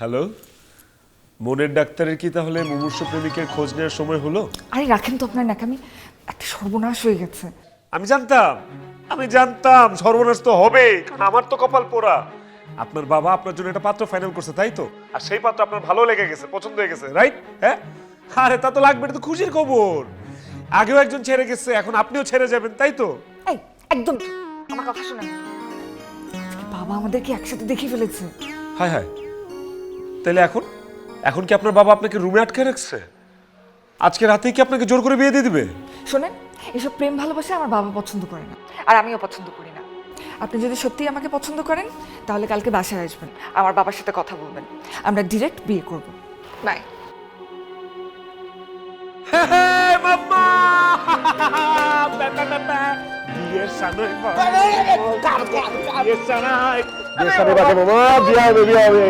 Hello, মনের ডাক্তারের কি তাহলে মুমূর্ষু প্রেমিকের খোঁজ নেওয়ার সময় হলো? আরে রাখেন তো আপনার নাকামি, একটা সর্বনাশ হয়ে গেছে। আমি জানতাম সর্বনাশ তো হবে, কারণ আমার তো কপাল পোড়া। আপনার বাবা আপনার জন্য একটা পাত্র ফাইনাল করছে, তাই তো? আর সেই পাত্র আপনার ভালো লেগে গেছে, পছন্দ হয়ে গেছে, রাইট? হ্যাঁ, আরে তা তো লাগবে, এটা তো খুশির খবর। আগেও একজন ছেড়ে গেছে, এখন আপনিও ছেড়ে যাবেন, তাই তো? এই একদম আমার কথা শুনেন, আজকে বাবা আমাদেরকে একসাথে দেখে ফেলেছে। হায় হায়, তাহলে এখন কি আপনার বাবা আপনাকে রুমে আটকে রাখছে? আজকে রাতেই কি আপনাকে জোর করে বিয়ে দিয়ে দিবে? শোনেন, এসব প্রেম ভালোবাসা আমার বাবা পছন্দ করে না, আর আমিও পছন্দ করি না। আপনি যদি সত্যিই আমাকে পছন্দ করেন তাহলে কালকে বাসায় আসবেন, আমার বাবার সাথে কথা বলবেন, আমরা ডিরেক্ট বিয়ে করব। বাই। মাম্মা বিয়ের সানই বিয়ের সানই বিয়ে সাথে বাজে মামা, বিয়ে হবে, বিয়ে হবে।